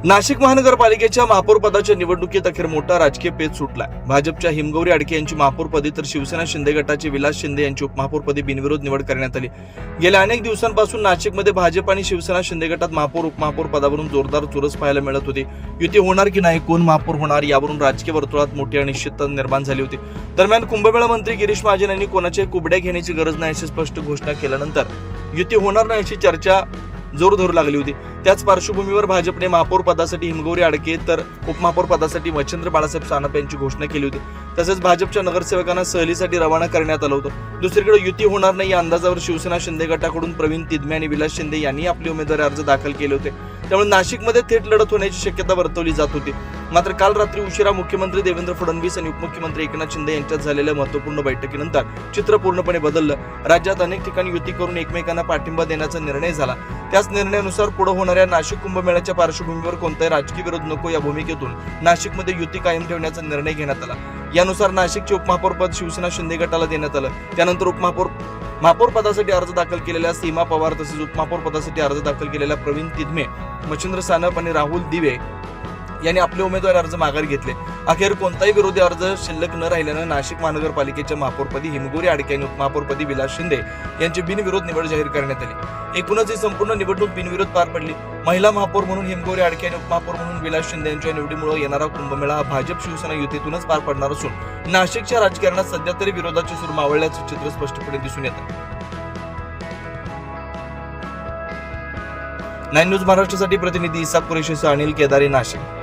नाशिक महानगरपालिकेच्या महापौर पदाच्या निवडणुकीत अखेर मोठा राजकीय पेच सुटलाय। भाजपच्या हिमगौरी अडके यांची महापौरपदी तर शिवसेना शिंदे गटाचे विलास शिंदे यांची उपमहापौरपदी बिनविरोध निवड करण्यात आली। गेल्या अनेक दिवसांपासून नाशिकमध्ये भाजप आणि शिवसेना शिंदे गटात महापौर उपमहापौर पदावरून जोरदार चुरस पाहायला मिळत होती। युती होणार की नाही, कोण महापौर होणार यावरून राजकीय वर्तुळात मोठी अनिश्चितता निर्माण झाली होती। दरम्यान कुंभमेळा मंत्री गिरीश महाजन यांनी कोणाचे कुबड्या घेण्याची गरज नाही अशी स्पष्ट घोषणा केल्यानंतर युती होणार नाही अशी चर्चा जोर धरू लागली होती। त्याच पार्श्वभूमीवर भाजपने महापौर पदासाठी हिमगौरी अडके तर उपमहापौर पदासाठी मच्छिंद्र बाळासाहेब सानप यांची घोषणा केली होती। तसेच भाजपच्या नगरसेवकांना सहलीसाठी रवाना करण्यात आलं होतं। दुसरीकडे युती होणार नाही या अंदाजावर शिवसेना शिंदे गटाकडून प्रवीण तिदमे आणि विलास शिंदे यांनी आपले उमेदवारी अर्ज दाखल केले होते। त्यामुळे नाशिकमध्ये थेट लढत होण्याची शक्यता वर्तवली जात होती। मात्र काल रात्री उशिरा मुख्यमंत्री देवेंद्र फडणवीस आणि उपमुख्यमंत्री एकनाथ शिंदे यांच्यात झालेल्या महत्त्वपूर्ण बैठकीनंतर चित्र पूर्णपणे बदललं। राज्यात अनेक ठिकाणी युती करून एकमेकांना पाठिंबा देण्याचा निर्णय झाला। त्याच निर्णयानुसार पुढे होणाऱ्या नाशिक कुंभमेळ्याच्या पार्श्वभूमीवर कोणताही राजकीय विरोध नको या भूमिकेतून नाशिकमध्ये युती कायम ठेवण्याचा निर्णय घेण्यात आला। यानुसार नाशिकचे उपमहापौर पद शिवसेना शिंदे गटाला देण्यात आलं। त्यानंतर महापौर पदासाठी अर्ज दाखल केलेल्या सीमा पवार तसेच उपमहापौर पदासाठी अर्ज दाखल केलेल्या प्रवीण तिदमे, मच्छिंद्र सानप आणि राहुल दिवे यांनी आपले उमेदवारी अर्ज माघार घेतले। अखेर कोणताही विरोधी अर्ज शिल्लक न राहिल्यानं नाशिक महानगरपालिकेच्या महापौरपदी हिमगौरी अडके आणि उपमहापौरपदी विलास शिंदे यांची बिनविरोध निवड जाहीर करण्यात आली। एकूणच ही संपूर्ण निवडणूक बिनविरोध पार पडली। महिला महापौर म्हणून हिमगौरी अडके आणि उपमहापौर म्हणून विलास शिंदे यांच्या निवडीमुळे येणारा कुंभमेळा हा भाजप शिवसेना युतीतूनच पार पडणार असून नाशिकच्या राजकारणात सध्या तरी विरोधाचे सूर मावळल्याचे चित्र स्पष्टपणे दिसून येतं। 9 न्यूज महाराष्ट्रासाठी प्रतिनिधी इसाक कुरेशीसह अनिल केदारे, नाशिक।